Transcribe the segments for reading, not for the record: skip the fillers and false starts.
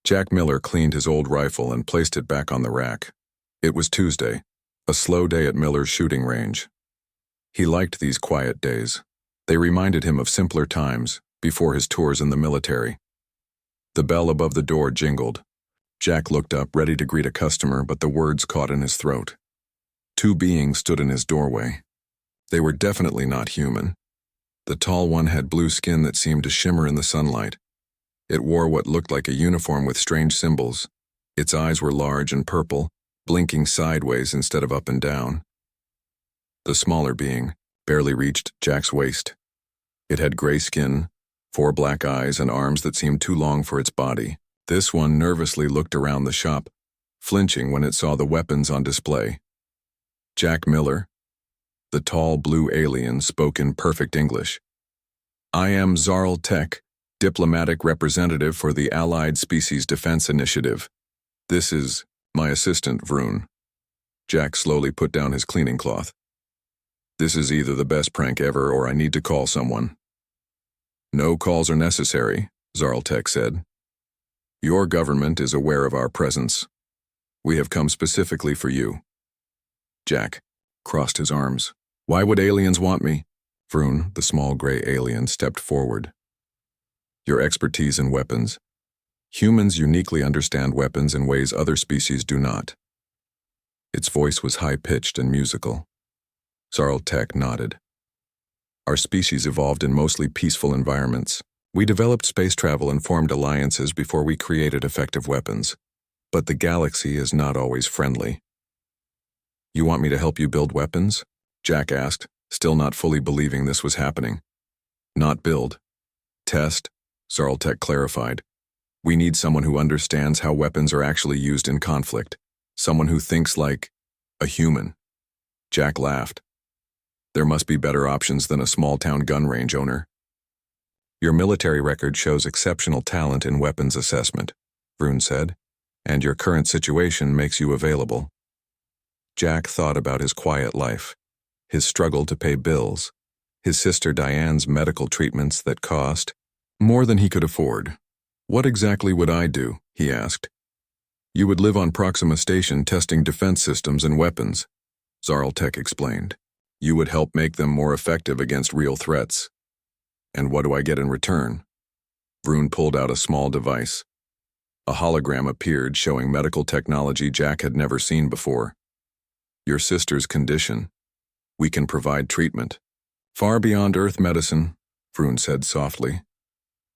Jack Miller cleaned his old rifle and placed it back on the rack. It was Tuesday, a slow day at Miller's shooting range. He liked these quiet days. They reminded him of simpler times, before his tours in the military. The bell above the door jingled. Jack looked up, ready to greet a customer, but the words caught in his throat. Two beings stood in his doorway. They were definitely not human. The tall one had blue skin that seemed to shimmer in the sunlight. It wore what looked like a uniform with strange symbols. Its eyes were large and purple, blinking sideways instead of up and down. The smaller being barely reached Jack's waist. It had gray skin, 4 black eyes, and arms that seemed too long for its body. This one nervously looked around the shop, flinching when it saw the weapons on display. Jack Miller, the tall blue alien, spoke in perfect English. "I am Zarl Tech, diplomatic representative for the Allied Species Defense Initiative. This is my assistant, Vroon." Jack slowly put down his cleaning cloth. "This is either the best prank ever or I need to call someone." "No calls are necessary," Zarl Tech said. "Your government is aware of our presence. We have come specifically for you." Jack crossed his arms. "Why would aliens want me?" Vroon, the small gray alien, stepped forward. "Your expertise in weapons. Humans uniquely understand weapons in ways other species do not." Its voice was high-pitched and musical. Zarl Tech nodded. "Our species evolved in mostly peaceful environments. We developed space travel and formed alliances before we created effective weapons. But the galaxy is not always friendly." "You want me to help you build weapons?" Jack asked, still not fully believing this was happening. "Not build. Test," Zarl Tech clarified. "We need someone who understands how weapons are actually used in conflict. Someone who thinks like a human." Jack laughed. "There must be better options than a small-town gun range owner." "Your military record shows exceptional talent in weapons assessment," Vroon said, "and your current situation makes you available." Jack thought about his quiet life, his struggle to pay bills, his sister Diane's medical treatments that cost more than he could afford. "What exactly would I do?" he asked. "You would live on Proxima Station testing defense systems and weapons," Zarl Tech explained. "You would help make them more effective against real threats." "And what do I get in return?" Vroon pulled out a small device. A hologram appeared showing medical technology Jack had never seen before. "Your sister's condition. We can provide treatment. Far beyond Earth medicine," Vroon said softly.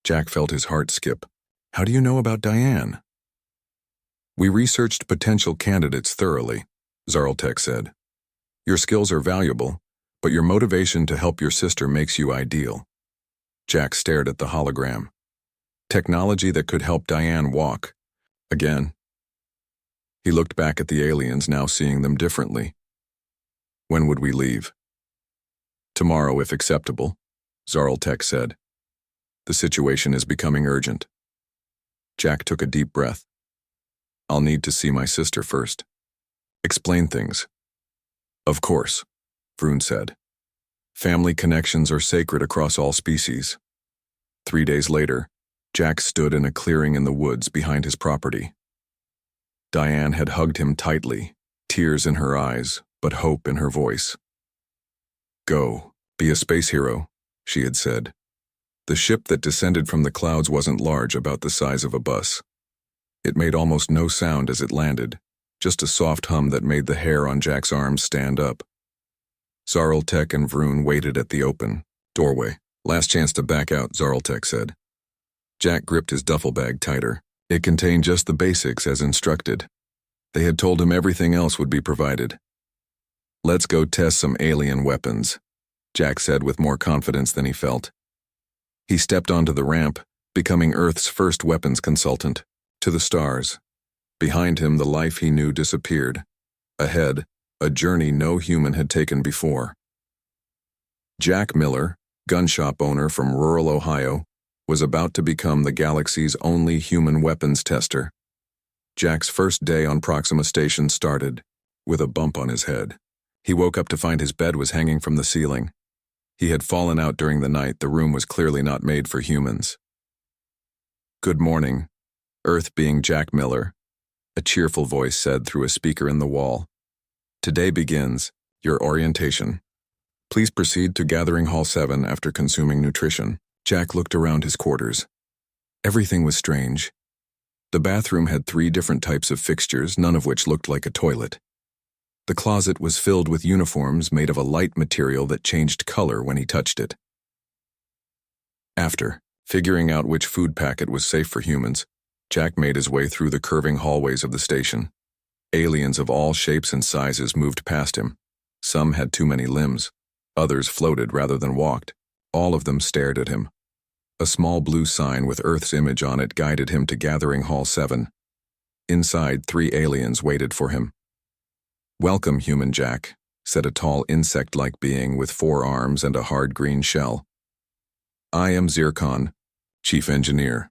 Jack felt his heart skip. "How do you know about Diane?" "We researched potential candidates thoroughly," Zarl Tech said. "Your skills are valuable, but your motivation to help your sister makes you ideal." Jack stared at the hologram. Technology that could help Diane walk. Again. He looked back at the aliens, now seeing them differently. "When would we leave?" "Tomorrow, if acceptable," Zarl Tech said. "The situation is becoming urgent." Jack took a deep breath. "I'll need to see my sister first." "Explain things." "Of course," Vroon said. "Family connections are sacred across all species." 3 days later, Jack stood in a clearing in the woods behind his property. Diane had hugged him tightly, tears in her eyes, but hope in her voice. "Go, be a space hero," she had said. The ship that descended from the clouds wasn't large, about the size of a bus. It made almost no sound as it landed, just a soft hum that made the hair on Jack's arms stand up. Zarl Tech and Vroon waited at the open doorway. "Last chance to back out," Zarl Tech said. Jack gripped his duffel bag tighter. It contained just the basics as instructed. They had told him everything else would be provided. "Let's go test some alien weapons," Jack said with more confidence than he felt. He stepped onto the ramp, becoming Earth's first weapons consultant. To the stars. Behind him, the life he knew disappeared. Ahead, a journey no human had taken before. Jack Miller, gun shop owner from rural Ohio, was about to become the galaxy's only human weapons tester. Jack's first day on Proxima Station started with a bump on his head. He woke up to find his bed was hanging from the ceiling. He had fallen out during the night. The room was clearly not made for humans. "Good morning," Earth being Jack Miller, a cheerful voice said through a speaker in the wall. Today begins your orientation. Please proceed to Gathering Hall 7 after consuming nutrition. Jack looked around his quarters. Everything was strange. The bathroom had 3 different types of fixtures, none of which looked like a toilet. The closet was filled with uniforms made of a light material that changed color when he touched it. After figuring out which food packet was safe for humans, Jack made his way through the curving hallways of the station. Aliens of all shapes and sizes moved past him. Some had too many limbs. Others floated rather than walked. All of them stared at him. A small blue sign with Earth's image on it guided him to Gathering Hall 7. Inside, 3 aliens waited for him. "Welcome, human Jack," said a tall insect-like being with 4 arms and a hard green shell. "I am Zircon, Chief Engineer.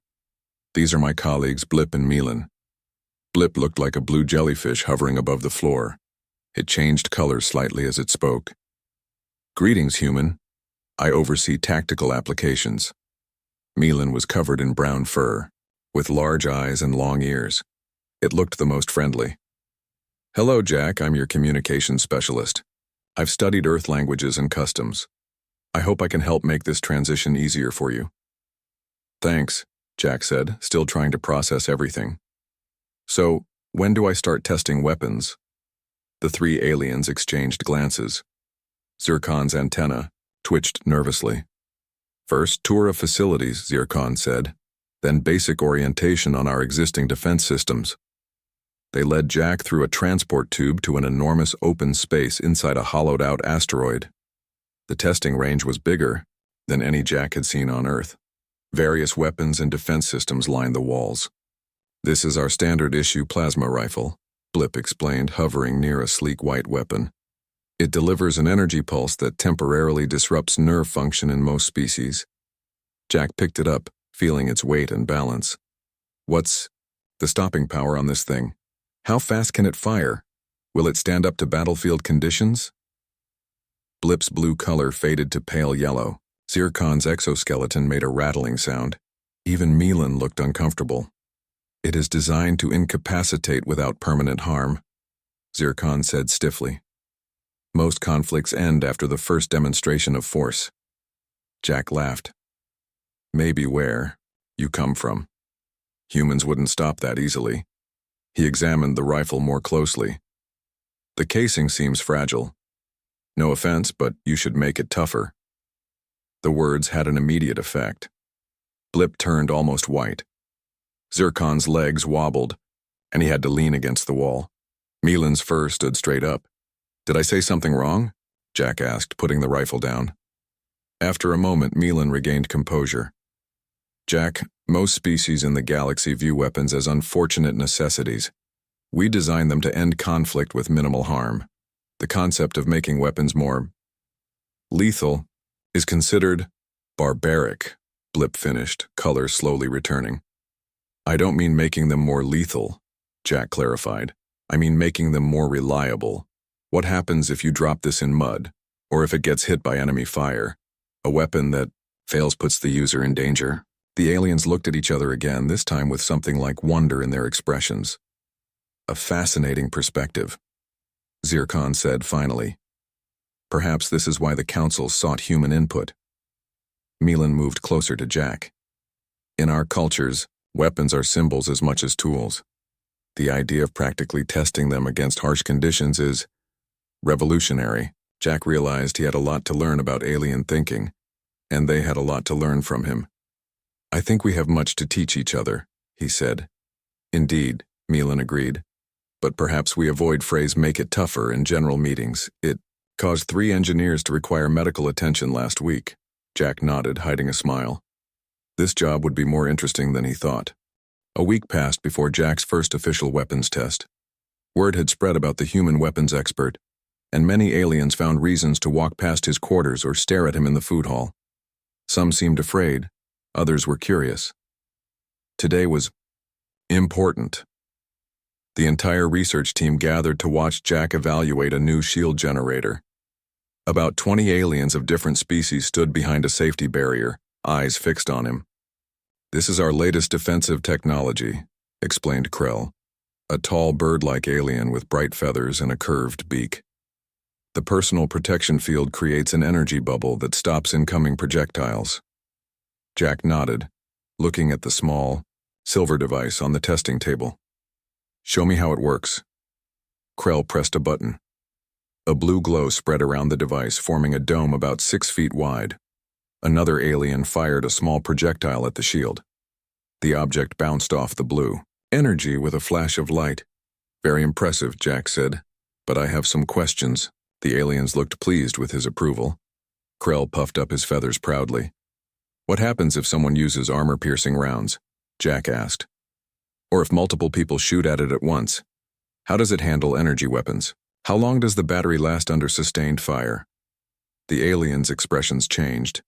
These are my colleagues Blip and Milan." Blip looked like a blue jellyfish hovering above the floor. It changed color slightly as it spoke. "Greetings, human. I oversee tactical applications." Milan was covered in brown fur, with large eyes and long ears. It looked the most friendly. "Hello, Jack. I'm your communications specialist. I've studied Earth languages and customs. I hope I can help make this transition easier for you." "Thanks," Jack said, still trying to process everything. "So, when do I start testing weapons?" The 3 aliens exchanged glances. Zircon's antenna twitched nervously. "First, tour of facilities," Zircon said, "then basic orientation on our existing defense systems." They led Jack through a transport tube to an enormous open space inside a hollowed-out asteroid. The testing range was bigger than any Jack had seen on Earth. Various weapons and defense systems lined the walls. "This is our standard-issue plasma rifle," Blip explained, hovering near a sleek white weapon. "It delivers an energy pulse that temporarily disrupts nerve function in most species." Jack picked it up, feeling its weight and balance. "What's the stopping power on this thing? How fast can it fire? Will it stand up to battlefield conditions?" Blip's blue color faded to pale yellow. Zircon's exoskeleton made a rattling sound. Even Milan looked uncomfortable. "It is designed to incapacitate without permanent harm," Zircon said stiffly. "Most conflicts end after the first demonstration of force." Jack laughed. "Maybe where you come from. Humans wouldn't stop that easily." He examined the rifle more closely. "The casing seems fragile. No offense, but you should make it tougher." The words had an immediate effect. Blip turned almost white. Zircon's legs wobbled, and he had to lean against the wall. Milan's fur stood straight up. "Did I say something wrong?" Jack asked, putting the rifle down. After a moment, Milan regained composure. "Jack, most species in the galaxy view weapons as unfortunate necessities. We design them to end conflict with minimal harm. The concept of making weapons more lethal is considered barbaric," Blip finished, color slowly returning. "I don't mean making them more lethal," Jack clarified. "I mean making them more reliable. What happens if you drop this in mud, or if it gets hit by enemy fire? A weapon that fails puts the user in danger." The aliens looked at each other again, this time with something like wonder in their expressions. "A fascinating perspective," Zircon said finally. "Perhaps this is why the Council sought human input." Milan moved closer to Jack. "In our cultures, weapons are symbols as much as tools. The idea of practically testing them against harsh conditions is revolutionary." Jack realized he had a lot to learn about alien thinking, and they had a lot to learn from him. "I think we have much to teach each other," he said. "Indeed," Milan agreed. "But perhaps we avoid phrase 'make it tougher' in general meetings. It caused 3 engineers to require medical attention last week." Jack nodded, hiding a smile. This job would be more interesting than he thought. A week passed before Jack's first official weapons test. Word had spread about the human weapons expert, and many aliens found reasons to walk past his quarters or stare at him in the food hall. Some seemed afraid, others were curious. Today was important. The entire research team gathered to watch Jack evaluate a new shield generator. About 20 aliens of different species stood behind a safety barrier, eyes fixed on him. "This is our latest defensive technology," explained Krell, a tall bird-like alien with bright feathers and a curved beak. The personal protection field creates an energy bubble that stops incoming projectiles. Jack nodded, looking at the small, silver device on the testing table. Show me how it works. Krell pressed a button. A blue glow spread around the device, forming a dome about 6 feet wide. Another alien fired a small projectile at the shield. The object bounced off the blue energy with a flash of light. Very impressive, Jack said, but I have some questions. The aliens looked pleased with his approval. Krell puffed up his feathers proudly. What happens if someone uses armor-piercing rounds? Jack asked. Or if multiple people shoot at it at once? How does it handle energy weapons? How long does the battery last under sustained fire? The alien's expressions changed.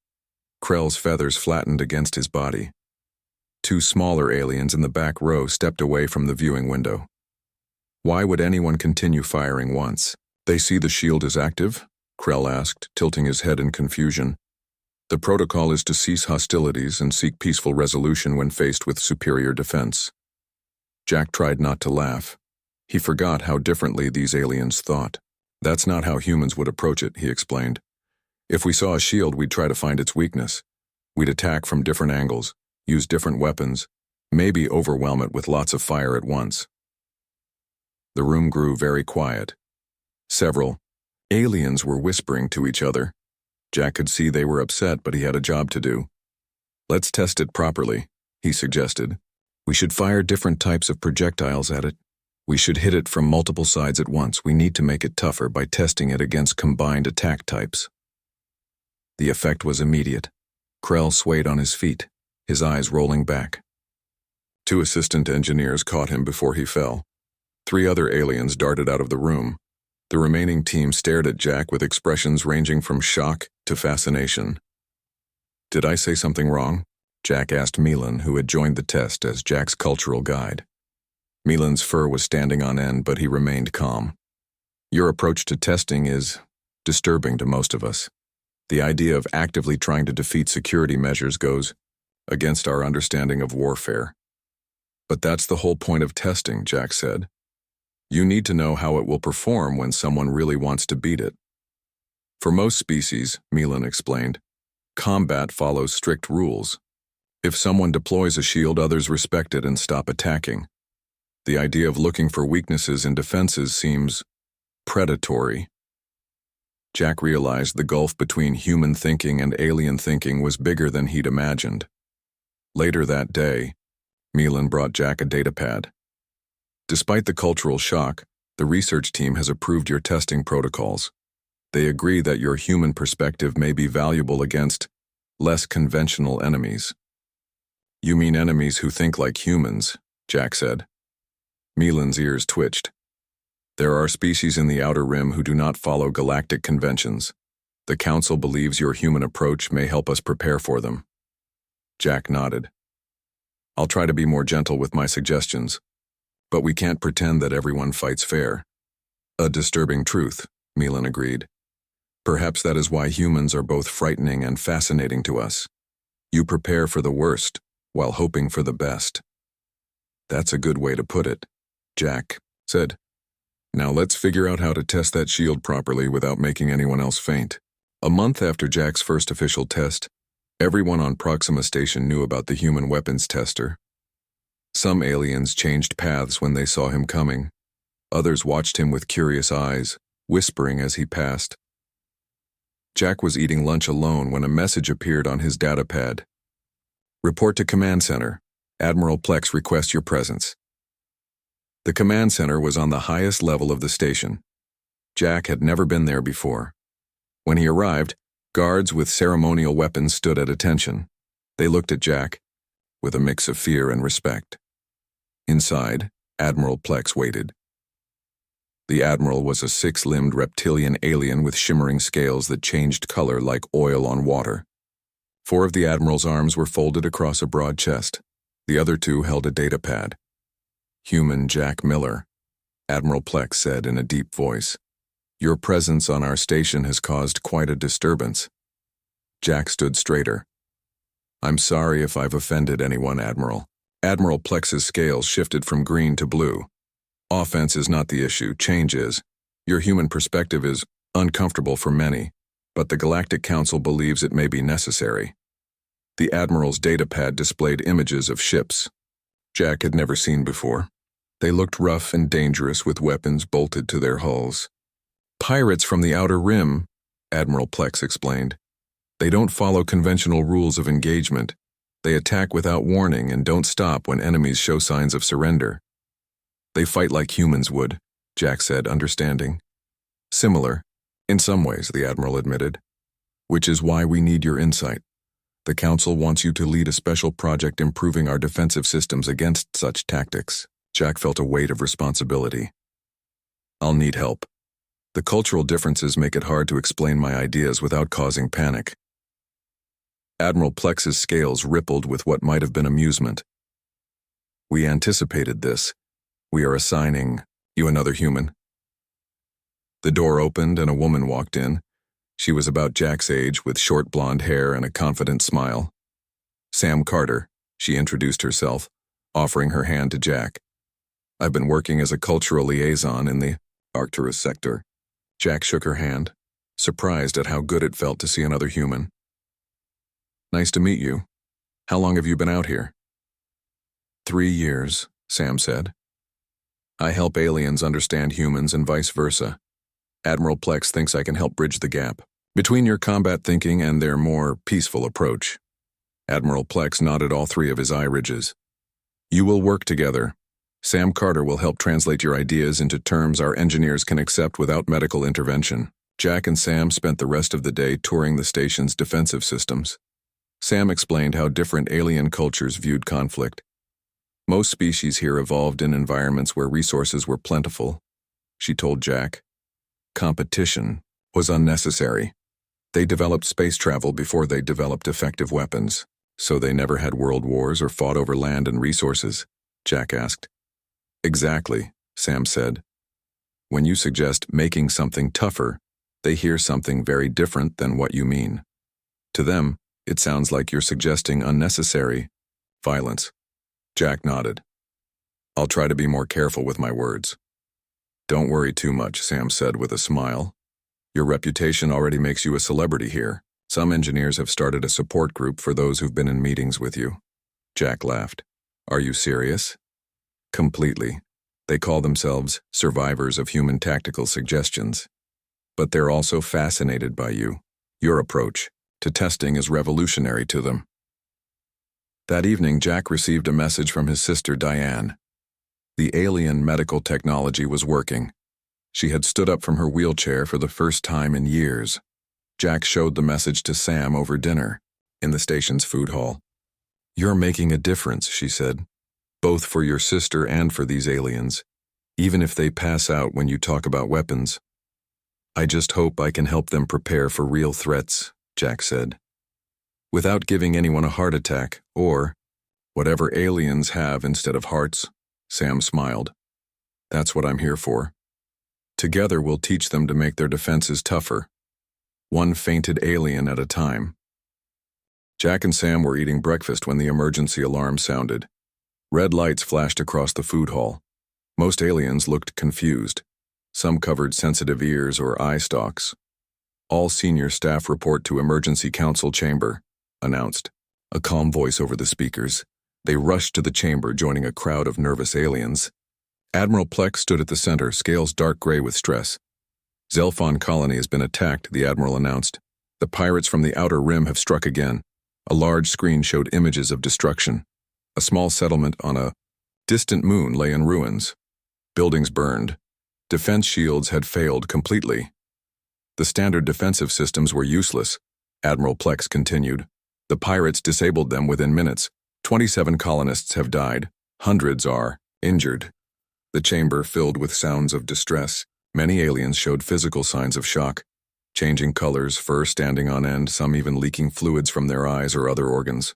Krell's feathers flattened against his body. 2 smaller aliens in the back row stepped away from the viewing window. Why would anyone continue firing once? They see the shield is active? Krell asked, tilting his head in confusion. The protocol is to cease hostilities and seek peaceful resolution when faced with superior defense. Jack tried not to laugh. He forgot how differently these aliens thought. That's not how humans would approach it, he explained. If we saw a shield, we'd try to find its weakness. We'd attack from different angles, use different weapons, maybe overwhelm it with lots of fire at once. The room grew very quiet. Several aliens were whispering to each other. Jack could see they were upset, but he had a job to do. Let's test it properly, he suggested. We should fire different types of projectiles at it. We should hit it from multiple sides at once. We need to make it tougher by testing it against combined attack types. The effect was immediate. Krell swayed on his feet, his eyes rolling back. 2 assistant engineers caught him before he fell. 3 other aliens darted out of the room. The remaining team stared at Jack with expressions ranging from shock to fascination. Did I say something wrong? Jack asked Milan, who had joined the test as Jack's cultural guide. Milan's fur was standing on end, but he remained calm. Your approach to testing is disturbing to most of us. The idea of actively trying to defeat security measures goes against our understanding of warfare. But that's the whole point of testing, Jack said. You need to know how it will perform when someone really wants to beat it. For most species, Milan explained, combat follows strict rules. If someone deploys a shield, others respect it and stop attacking. The idea of looking for weaknesses in defenses seems predatory. Jack realized the gulf between human thinking and alien thinking was bigger than he'd imagined. Later that day, Milan brought Jack a datapad. Despite the cultural shock, the research team has approved your testing protocols. They agree that your human perspective may be valuable against less conventional enemies. You mean enemies who think like humans, Jack said. Milan's ears twitched. There are species in the Outer Rim who do not follow galactic conventions. The Council believes your human approach may help us prepare for them. Jack nodded. I'll try to be more gentle with my suggestions, but we can't pretend that everyone fights fair. A disturbing truth, Milan agreed. Perhaps that is why humans are both frightening and fascinating to us. You prepare for the worst, while hoping for the best. That's a good way to put it, Jack said. Now let's figure out how to test that shield properly without making anyone else faint. A month after Jack's first official test, everyone on Proxima Station knew about the human weapons tester. Some aliens changed paths when they saw him coming. Others watched him with curious eyes, whispering as he passed. Jack was eating lunch alone when a message appeared on his datapad. Report to Command Center. Admiral Plex requests your presence. The command center was on the highest level of the station. Jack had never been there before. When he arrived, guards with ceremonial weapons stood at attention. They looked at Jack with a mix of fear and respect. Inside, Admiral Plex waited. The Admiral was a 6-limbed reptilian alien with shimmering scales that changed color like oil on water. 4 of the Admiral's arms were folded across a broad chest. The other 2 held a datapad. Human Jack Miller, Admiral Plex said in a deep voice. Your presence on our station has caused quite a disturbance. Jack stood straighter. I'm sorry if I've offended anyone, Admiral. Admiral Plex's scales shifted from green to blue. Offense is not the issue, change is. Your human perspective is uncomfortable for many, but the Galactic Council believes it may be necessary. The Admiral's datapad displayed images of ships Jack had never seen before. They looked rough and dangerous with weapons bolted to their hulls. Pirates from the Outer Rim, Admiral Plex explained. They don't follow conventional rules of engagement. They attack without warning and don't stop when enemies show signs of surrender. They fight like humans would, Jack said, understanding. Similar, in some ways, the Admiral admitted. Which is why we need your insight. The Council wants you to lead a special project improving our defensive systems against such tactics. Jack felt a weight of responsibility. I'll need help. The cultural differences make it hard to explain my ideas without causing panic. Admiral Plex's scales rippled with what might have been amusement. We anticipated this. We are assigning you another human. The door opened and a woman walked in. She was about Jack's age with short blonde hair and a confident smile. Sam Carter, she introduced herself, offering her hand to Jack. I've been working as a cultural liaison in the Arcturus sector. Jack shook her hand, surprised at how good it felt to see another human. Nice to meet you. How long have you been out here? 3 years, Sam said. I help aliens understand humans and vice versa. Admiral Plex thinks I can help bridge the gap between your combat thinking and their more peaceful approach. Admiral Plex nodded all 3 of his eye ridges. You will work together. Sam Carter will help translate your ideas into terms our engineers can accept without medical intervention. Jack and Sam spent the rest of the day touring the station's defensive systems. Sam explained how different alien cultures viewed conflict. Most species here evolved in environments where resources were plentiful, she told Jack. Competition was unnecessary. They developed space travel before they developed effective weapons, so they never had world wars or fought over land and resources, Jack asked. Exactly, Sam said. When you suggest making something tougher, they hear something very different than what you mean. To them, it sounds like you're suggesting unnecessary violence. Jack nodded. I'll try to be more careful with my words. Don't worry too much, Sam said with a smile. Your reputation already makes you a celebrity here. Some engineers have started a support group for those who've been in meetings with you. Jack laughed. Are you serious? Completely. They call themselves survivors of human tactical suggestions. But they're also fascinated by you. Your approach to testing is revolutionary to them. That evening, Jack received a message from his sister Diane. The alien medical technology was working. She had stood up from her wheelchair for the first time in years. Jack showed the message to Sam over dinner, in the station's food hall. You're making a difference, she said, both for your sister and for these aliens, even if they pass out when you talk about weapons. I just hope I can help them prepare for real threats, Jack said. Without giving anyone a heart attack, or whatever aliens have instead of hearts, Sam smiled. That's what I'm here for. Together we'll teach them to make their defenses tougher, one fainted alien at a time. Jack and Sam were eating breakfast when the emergency alarm sounded. Red lights flashed across the food hall. Most aliens looked confused. Some covered sensitive ears or eye stalks. All senior staff report to Emergency Council Chamber, announced, a calm voice over the speakers. They rushed to the chamber, joining a crowd of nervous aliens. Admiral Plex stood at the center, scales dark gray with stress. Zelphon colony has been attacked, the Admiral announced. The pirates from the Outer Rim have struck again. A large screen showed images of destruction. A small settlement on a distant moon lay in ruins. Buildings burned. Defense shields had failed completely. The standard defensive systems were useless, Admiral Plex continued. The pirates disabled them within minutes. 27 colonists have died. Hundreds are injured. The chamber filled with sounds of distress. Many aliens showed physical signs of shock, changing colors, fur standing on end, some even leaking fluids from their eyes or other organs.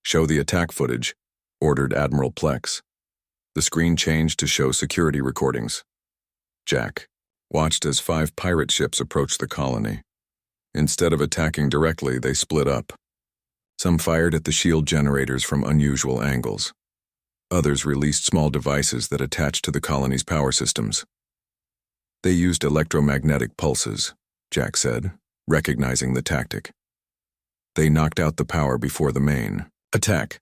Show the attack footage, ordered Admiral Plex. The screen changed to show security recordings. Jack watched as 5 pirate ships approached the colony. Instead of attacking directly, they split up. Some fired at the shield generators from unusual angles. Others released small devices that attached to the colony's power systems. They used electromagnetic pulses, Jack said, recognizing the tactic. They knocked out the power before the main attack.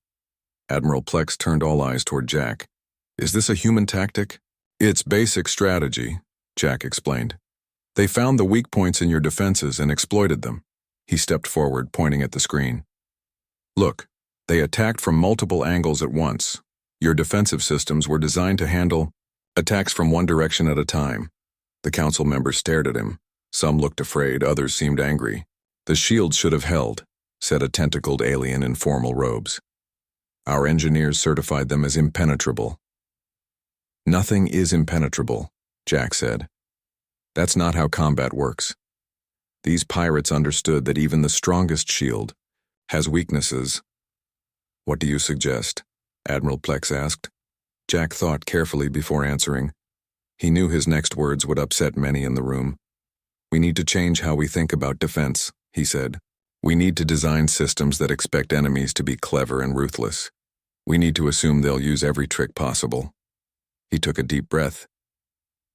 Admiral Plex turned all eyes toward Jack. Is this a human tactic? It's basic strategy, Jack explained. They found the weak points in your defenses and exploited them. He stepped forward, pointing at the screen. Look, they attacked from multiple angles at once. Your defensive systems were designed to handle attacks from one direction at a time. The council members stared at him. Some looked afraid, others seemed angry. The shields should have held, said a tentacled alien in formal robes. Our engineers certified them as impenetrable. Nothing is impenetrable, Jack said. That's not how combat works. These pirates understood that even the strongest shield has weaknesses. What do you suggest? Admiral Plex asked. Jack thought carefully before answering. He knew his next words would upset many in the room. We need to change how we think about defense, he said. We need to design systems that expect enemies to be clever and ruthless. We need to assume they'll use every trick possible. He took a deep breath.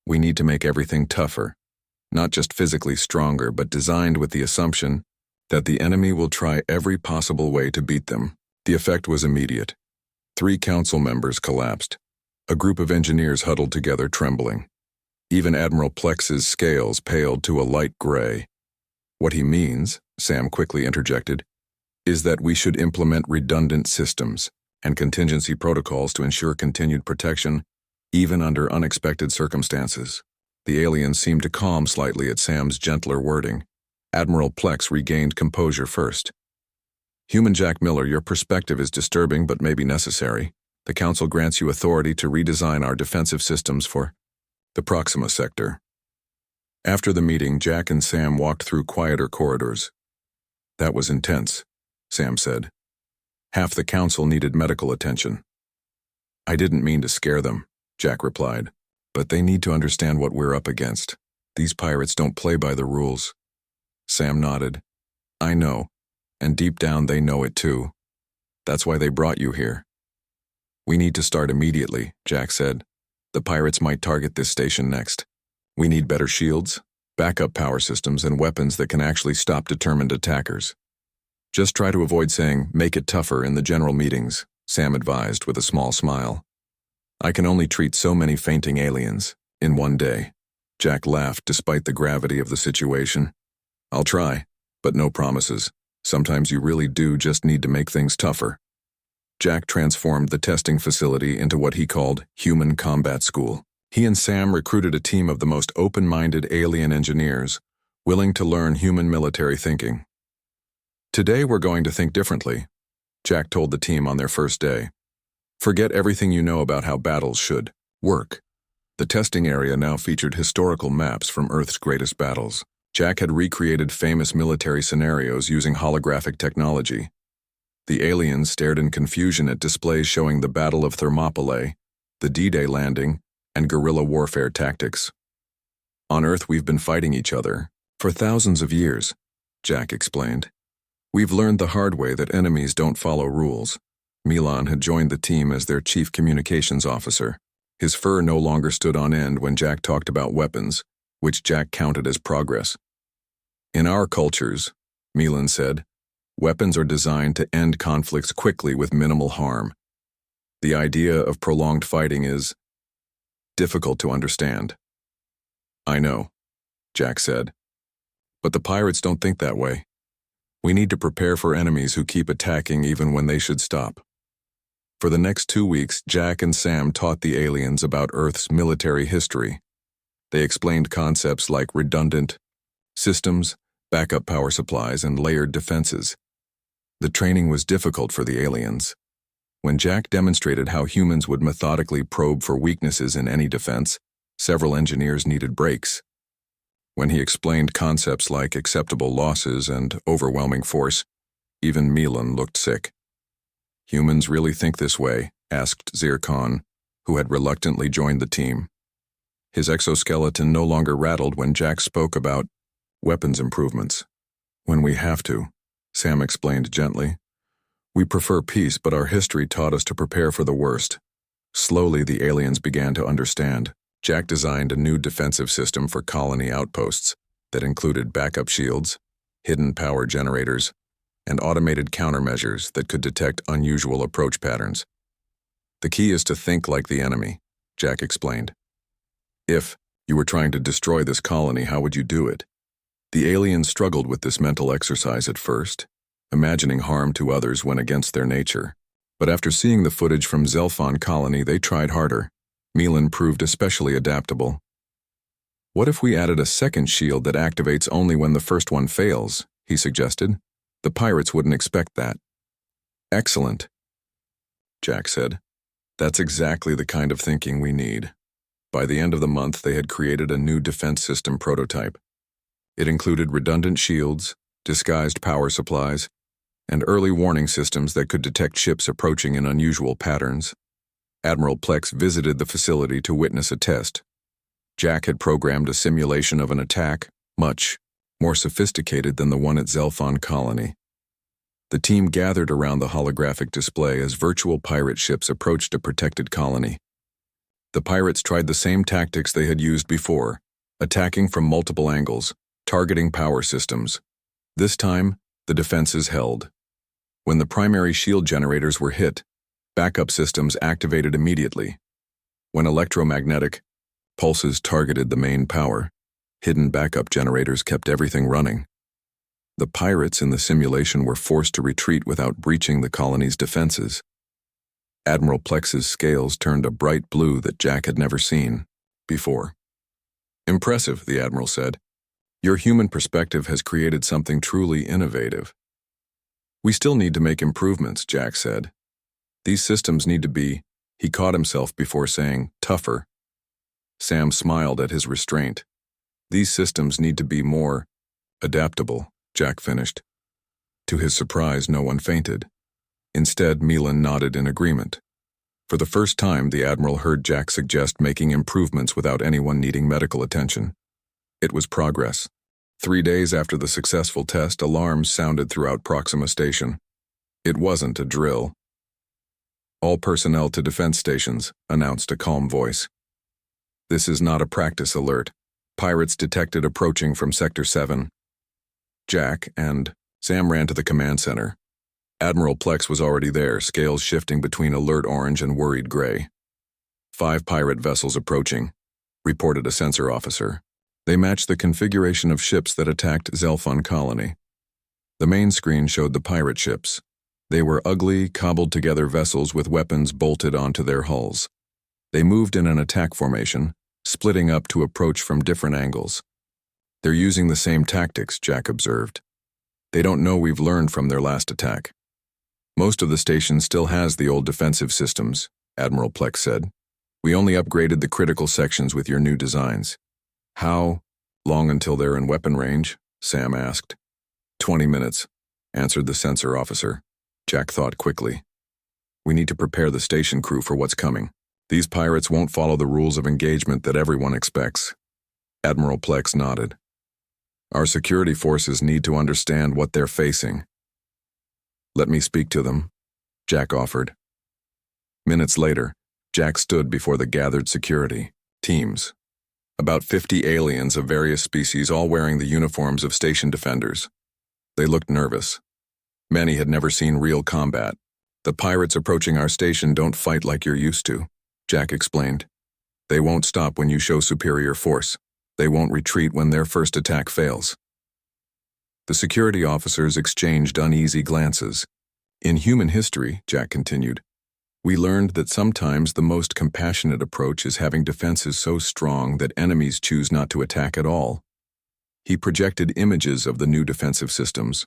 We need to make everything tougher, not just physically stronger, but designed with the assumption that the enemy will try every possible way to beat them. The effect was immediate. 3 council members collapsed. A group of engineers huddled together, trembling. Even Admiral Plex's scales paled to a light gray. What he means, Sam quickly interjected, is that we should implement redundant systems and contingency protocols to ensure continued protection, even under unexpected circumstances. The aliens seemed to calm slightly at Sam's gentler wording. Admiral Plex regained composure first. Human Jack Miller, your perspective is disturbing but maybe necessary. The Council grants you authority to redesign our defensive systems for the Proxima sector. After the meeting, Jack and Sam walked through quieter corridors. That was intense, Sam said. Half the Council needed medical attention. I didn't mean to scare them, Jack replied, but they need to understand what we're up against. These pirates don't play by the rules. Sam nodded. I know, and deep down they know it too. That's why they brought you here. We need to start immediately, Jack said. The pirates might target this station next. We need better shields, backup power systems, and weapons that can actually stop determined attackers. Just try to avoid saying, make it tougher in the general meetings, Sam advised with a small smile. I can only treat so many fainting aliens in one day. Jack laughed despite the gravity of the situation. I'll try, but no promises. Sometimes you really do just need to make things tougher. Jack transformed the testing facility into what he called Human Combat School. He and Sam recruited a team of the most open-minded alien engineers, willing to learn human military thinking. Today we're going to think differently, Jack told the team on their first day. Forget everything you know about how battles should work. The testing area now featured historical maps from Earth's greatest battles. Jack had recreated famous military scenarios using holographic technology. The aliens stared in confusion at displays showing the Battle of Thermopylae, the D-Day landing, and guerrilla warfare tactics. On Earth, we've been fighting each other for thousands of years, Jack explained. We've learned the hard way that enemies don't follow rules. Milan had joined the team as their chief communications officer. His fur no longer stood on end when Jack talked about weapons, which Jack counted as progress. In our cultures, Milan said, weapons are designed to end conflicts quickly with minimal harm. The idea of prolonged fighting is difficult to understand. I know, Jack said. But the pirates don't think that way. We need to prepare for enemies who keep attacking even when they should stop. For the next 2 weeks, Jack and Sam taught the aliens about Earth's military history. They explained concepts like redundant systems, backup power supplies, and layered defenses. The training was difficult for the aliens. When Jack demonstrated how humans would methodically probe for weaknesses in any defense, several engineers needed breaks. When he explained concepts like acceptable losses and overwhelming force, even Milan looked sick. Humans really think this way? Asked Zircon, who had reluctantly joined the team. His exoskeleton no longer rattled when Jack spoke about weapons improvements. When we have to, Sam explained gently. We prefer peace, but our history taught us to prepare for the worst. Slowly, the aliens began to understand. Jack designed a new defensive system for colony outposts that included backup shields, hidden power generators, and automated countermeasures that could detect unusual approach patterns. The key is to think like the enemy, Jack explained. If you were trying to destroy this colony, how would you do it? The aliens struggled with this mental exercise at first. Imagining harm to others went against their nature. But after seeing the footage from Zelphon colony, they tried harder. Milan proved especially adaptable. What if we added a second shield that activates only when the first one fails? He suggested. The pirates wouldn't expect that. Excellent, Jack said. That's exactly the kind of thinking we need. By the end of the month, they had created a new defense system prototype. It included redundant shields, disguised power supplies, and early warning systems that could detect ships approaching in unusual patterns. Admiral Plex visited the facility to witness a test. Jack had programmed a simulation of an attack, much more sophisticated than the one at Zelphon colony. The team gathered around the holographic display as virtual pirate ships approached a protected colony. The pirates tried the same tactics they had used before, attacking from multiple angles, targeting power systems. This time, the defenses held. When the primary shield generators were hit, backup systems activated immediately. When electromagnetic pulses targeted the main power, hidden backup generators kept everything running. The pirates in the simulation were forced to retreat without breaching the colony's defenses. Admiral Plex's scales turned a bright blue that Jack had never seen before. Impressive, the Admiral said. Your human perspective has created something truly innovative. We still need to make improvements, Jack said. These systems need to be, he caught himself before saying, tougher. Sam smiled at his restraint. These systems need to be more adaptable, Jack finished. To his surprise, no one fainted. Instead, Milan nodded in agreement. For the first time, the Admiral heard Jack suggest making improvements without anyone needing medical attention. It was progress. 3 days after the successful test, alarms sounded throughout Proxima Station. It wasn't a drill. All personnel to defense stations, announced a calm voice. This is not a practice alert. Pirates detected approaching from Sector 7. Jack and Sam ran to the command center. Admiral Plex was already there, scales shifting between alert orange and worried gray. 5 pirate vessels approaching, reported a sensor officer. They matched the configuration of ships that attacked Zelphon colony. The main screen showed the pirate ships. They were ugly, cobbled-together vessels with weapons bolted onto their hulls. They moved in an attack formation, splitting up to approach from different angles. They're using the same tactics, Jack observed. They don't know we've learned from their last attack. Most of the station still has the old defensive systems, Admiral Plex said. We only upgraded the critical sections with your new designs. How long until they're in weapon range? Sam asked. 20 minutes, answered the sensor officer. Jack thought quickly. We need to prepare the station crew for what's coming. These pirates won't follow the rules of engagement that everyone expects. Admiral Plex nodded. Our security forces need to understand what they're facing. Let me speak to them, Jack offered. Minutes later, Jack stood before the gathered security teams. About 50 aliens of various species, all wearing the uniforms of station defenders. They looked nervous. Many had never seen real combat. The pirates approaching our station don't fight like you're used to, Jack explained. They won't stop when you show superior force. They won't retreat when their first attack fails. The security officers exchanged uneasy glances. In human history, Jack continued, we learned that sometimes the most compassionate approach is having defenses so strong that enemies choose not to attack at all. He projected images of the new defensive systems.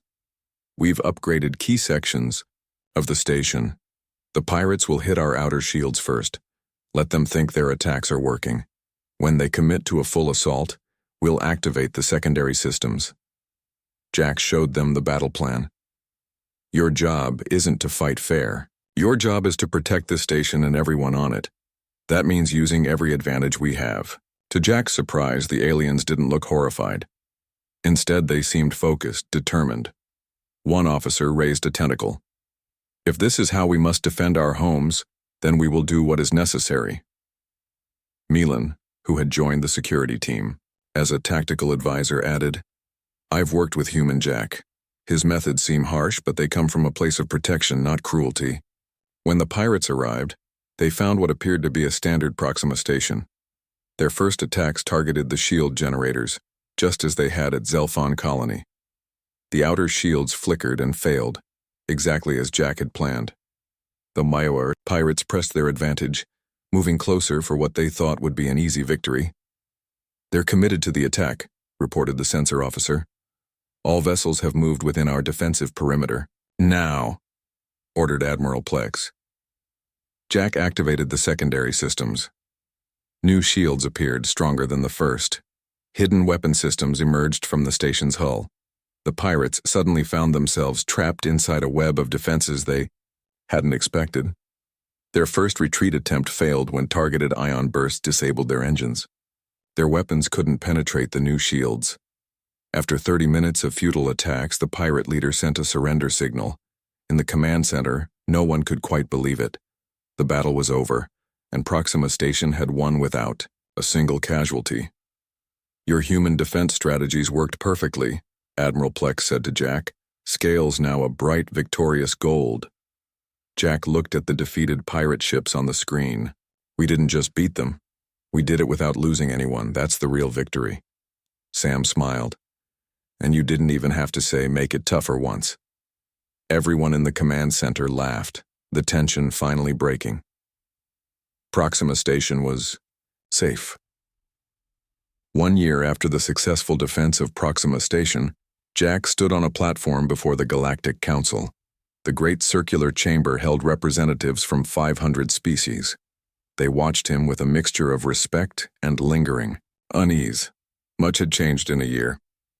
We've upgraded key sections of the station. The pirates will hit our outer shields first. Let them think their attacks are working. When they commit to a full assault, we'll activate the secondary systems. Jack showed them the battle plan. Your job isn't to fight fair. Your job is to protect the station and everyone on it. That means using every advantage we have. To Jack's surprise, the aliens didn't look horrified. Instead, they seemed focused, determined. One officer raised a tentacle. If this is how we must defend our homes, Then we will do what is necessary. Milan, who had joined the security team, as a tactical advisor, added, I've worked with human Jack. His methods seem harsh, but they come from a place of protection, not cruelty. When the pirates arrived, they found what appeared to be a standard Proxima station. Their first attacks targeted the shield generators, just as they had at Zelphon Colony. The outer shields flickered and failed, exactly as Jack had planned. The Maiar pirates pressed their advantage, moving closer for what they thought would be an easy victory. They're committed to the attack, reported the sensor officer. All vessels have moved within our defensive perimeter. Now, ordered Admiral Plex. Jack activated the secondary systems. New shields appeared, stronger than the first. Hidden weapon systems emerged from the station's hull. The pirates suddenly found themselves trapped inside a web of defenses they hadn't expected. Their first retreat attempt failed when targeted ion bursts disabled their engines. Their weapons couldn't penetrate the new shields. After 30 minutes of futile attacks, the pirate leader sent a surrender signal. In the command center, no one could quite believe it. The battle was over, and Proxima Station had won without a single casualty. Your human defense strategies worked perfectly, Admiral Plex said to Jack, scales now a bright, victorious gold. Jack looked at the defeated pirate ships on the screen. We didn't just beat them. We did it without losing anyone. That's the real victory. Sam smiled. And you didn't even have to say, make it tougher once. Everyone in the command center laughed, the tension finally breaking. Proxima Station was safe. 1 year after the successful defense of Proxima Station, Jack stood on a platform before the Galactic Council. The great circular chamber held representatives from 500 species. They watched him with a mixture of respect and lingering unease. Much had changed in a year.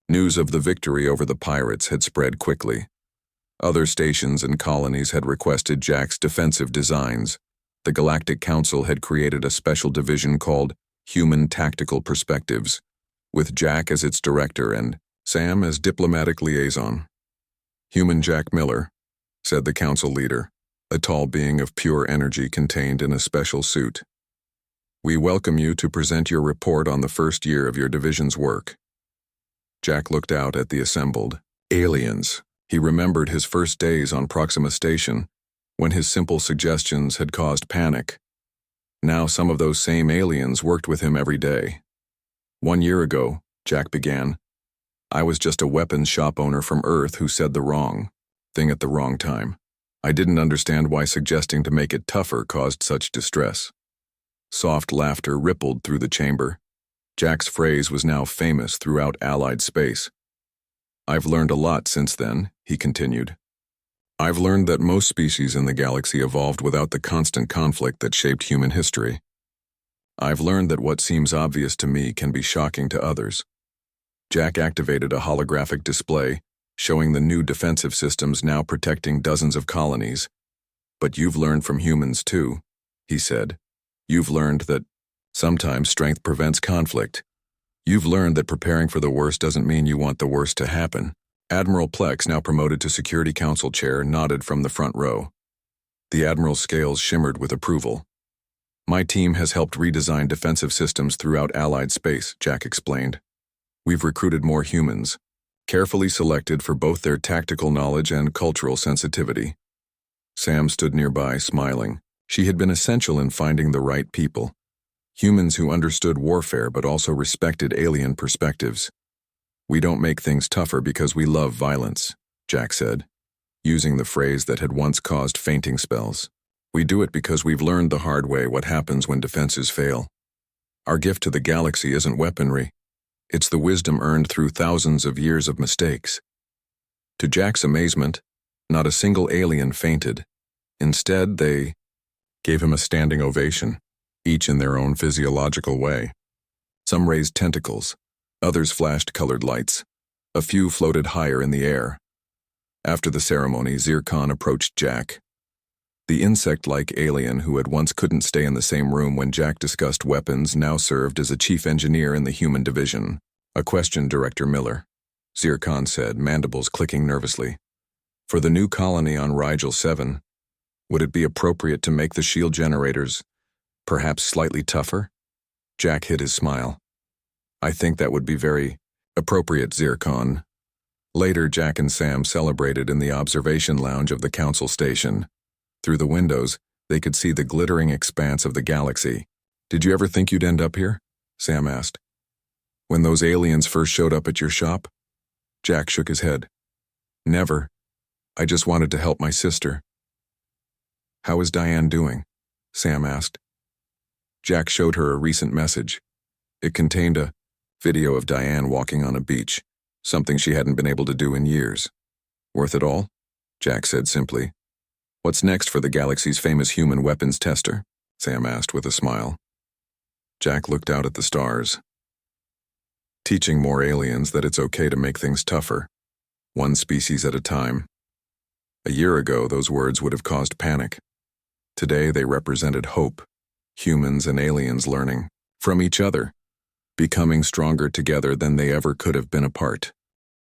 News of the victory over the pirates had spread quickly. Other stations and colonies had requested Jack's defensive designs. The Galactic Council had created a special division called Human Tactical Perspectives, with Jack as its director and Sam as diplomatic liaison. Human Jack Miller, said the council leader, a tall being of pure energy contained in a special suit. We welcome you to present your report on the first year of your division's work. Jack looked out at the assembled aliens. He remembered his first days on Proxima Station, when his simple suggestions had caused panic. Now some of those same aliens worked with him every day. 1 year ago, Jack began, I was just a weapons shop owner from Earth who said the wrong thing at the wrong time. I didn't understand why suggesting to make it tougher caused such distress. Soft laughter rippled through the chamber. Jack's phrase was now famous throughout Allied space. I've learned a lot since then, he continued. I've learned that most species in the galaxy evolved without the constant conflict that shaped human history. I've learned that what seems obvious to me can be shocking to others. Jack activated a holographic display, showing the new defensive systems now protecting dozens of colonies. But you've learned from humans too, he said. You've learned that sometimes strength prevents conflict. You've learned that preparing for the worst doesn't mean you want the worst to happen. Admiral Plex, now promoted to Security Council chair, nodded from the front row. The Admiral's scales shimmered with approval. My team has helped redesign defensive systems throughout Allied space, Jack explained. We've recruited more humans, carefully selected for both their tactical knowledge and cultural sensitivity. Sam stood nearby, smiling. She had been essential in finding the right people. Humans who understood warfare but also respected alien perspectives. We don't make things tougher because we love violence, Jack said, using the phrase that had once caused fainting spells. We do it because we've learned the hard way what happens when defenses fail. Our gift to the galaxy isn't weaponry. It's the wisdom earned through thousands of years of mistakes. To Jack's amazement, not a single alien fainted. Instead, they gave him a standing ovation, each in their own physiological way. Some raised tentacles, others flashed colored lights. A few floated higher in the air. After the ceremony, Zircon approached Jack. The insect-like alien who had once couldn't stay in the same room when Jack discussed weapons now served as a chief engineer in the human division. A question, Director Miller, Zircon said, mandibles clicking nervously. For the new colony on Rigel 7, Would it be appropriate to make the shield generators perhaps slightly tougher? Jack hid his smile. I think that would be very appropriate, Zircon. Later, Jack and Sam celebrated in the observation lounge of the council station. Through the windows, they could see the glittering expanse of the galaxy. Did you ever think you'd end up here? Sam asked. When those aliens first showed up at your shop? Jack shook his head. Never. I just wanted to help my sister. How is Diane doing? Sam asked. Jack showed her a recent message. It contained a video of Diane walking on a beach, something she hadn't been able to do in years. Worth it all? Jack said simply. What's next for the galaxy's famous human weapons tester? Sam asked with a smile. Jack looked out at the stars. Teaching more aliens that it's okay to make things tougher, one species at a time. A year ago, those words would have caused panic. Today, they represented hope, humans and aliens learning from each other, becoming stronger together than they ever could have been apart.